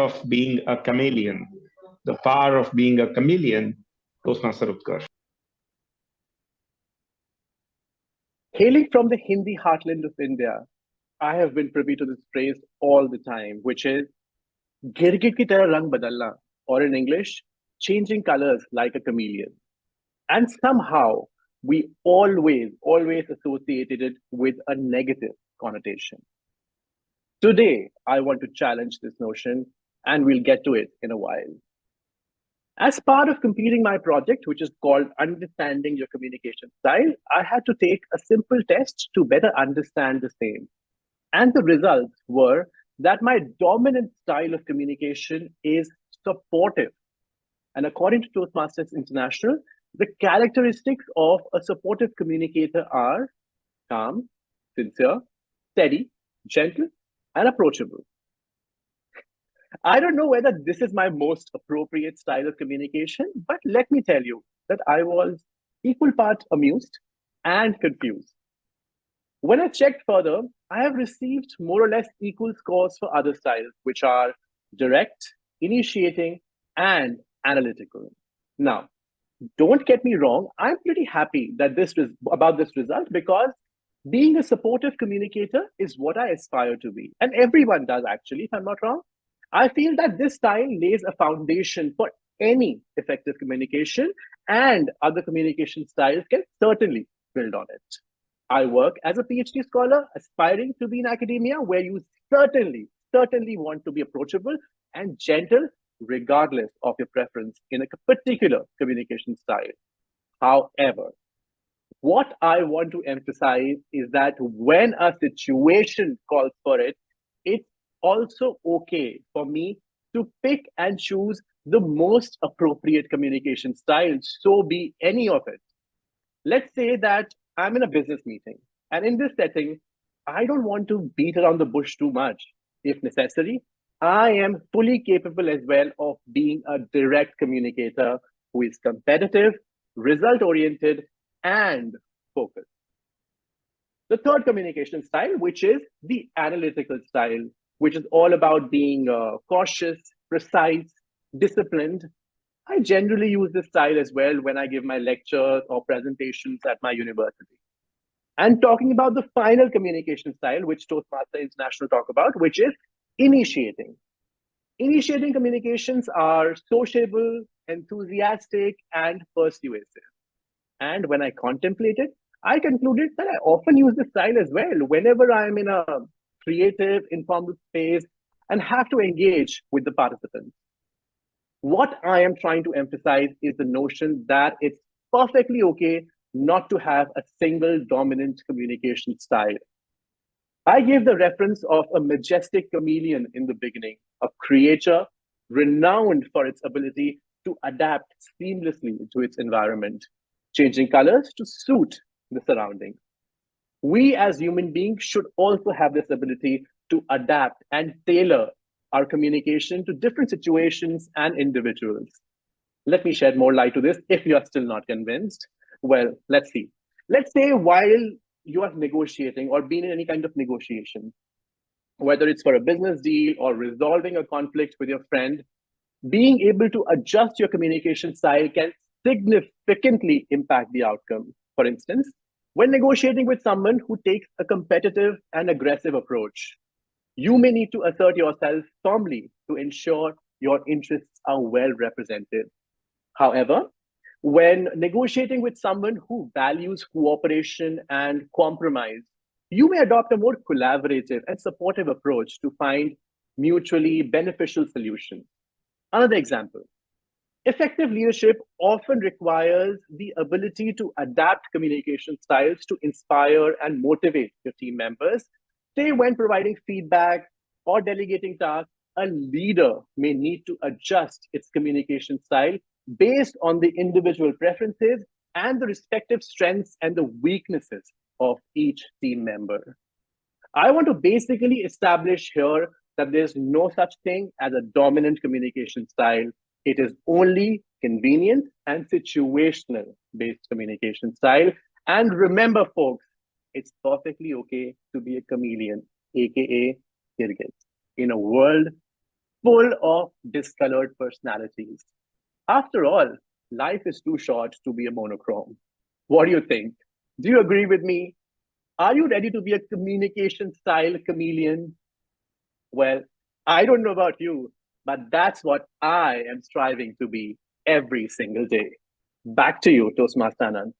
of being a chameleon, the power of being a chameleon, Toastmaster Utkarsh. Hailing from the Hindi heartland of India, I have been privy to this phrase all the time, which is गिरगिट की तरह रंग बदलना, or in English, changing colors like a chameleon. And somehow we always associated it with a negative connotation. Today, I want to challenge this notion, and we'll get to it in a while. As part of completing my project, which is called Understanding Your Communication Style, I had to take a simple test to better understand the same. And the results were that my dominant style of communication is supportive. And according to Toastmasters International, the characteristics of a supportive communicator are calm, sincere, steady, gentle, and approachable. I don't know whether this is my most appropriate style of communication, but let me tell you that I was equal part amused and confused. When I checked further, I have received more or less equal scores for other styles, which are direct, initiating, and analytical. Now, don't get me wrong, I'm pretty happy that about this result, because being a supportive communicator is what I aspire to be. And everyone does, actually, if I'm not wrong. I feel that this style lays a foundation for any effective communication, and other communication styles can certainly build on it. I work as a PhD scholar aspiring to be in academia, where you certainly want to be approachable and gentle, regardless of your preference in a particular communication style. However, what I want to emphasize is that when a situation calls for it, it's also okay for me to pick and choose the most appropriate communication style, so be any of it. Let's say that I'm in a business meeting, and in this setting, I don't want to beat around the bush too much. If necessary, I am fully capable as well of being a direct communicator who is competitive, result-oriented, and focused. The third communication style, which is the analytical style, which is all about being cautious, precise, disciplined. I generally use this style as well when I give my lectures or presentations at my university. And talking about the final communication style, which Toastmasters International talk about, which is initiating. Initiating communications are sociable, enthusiastic, and persuasive. And when I contemplated, I concluded that I often use this style as well whenever I'm in a creative, informal space and have to engage with the participants. What I am trying to emphasize is the notion that it's perfectly okay not to have a single dominant communication style. I gave the reference of a majestic chameleon in the beginning, a creature renowned for its ability to adapt seamlessly to its environment, changing colors to suit the surroundings. We as human beings should also have this ability to adapt and tailor our communication to different situations and individuals. Let me shed more light to this if you are still not convinced. Well, let's see. Let's say while you are negotiating or being in any kind of negotiation, whether it's for a business deal or resolving a conflict with your friend, being able to adjust your communication style can significantly impact the outcome. For instance, when negotiating with someone who takes a competitive and aggressive approach, you may need to assert yourself firmly to ensure your interests are well represented. However, when negotiating with someone who values cooperation and compromise, you may adopt a more collaborative and supportive approach to find mutually beneficial solutions. Another example. Effective leadership often requires the ability to adapt communication styles to inspire and motivate your team members. Say, when providing feedback or delegating tasks, a leader may need to adjust its communication style based on the individual preferences and the respective strengths and the weaknesses of each team member. I want to basically establish here that there's no such thing as a dominant communication style. It is only convenient and situational based communication style. And remember, folks, it's perfectly okay to be a chameleon, aka Kirgit, in a world full of discolored personalities. After all, life is too short to be a monochrome. What do you think? Do you agree with me? Are you ready to be a communication style chameleon? Well, I don't know about you, but that's what I am striving to be every single day. Back to you, Toastmaster Anand.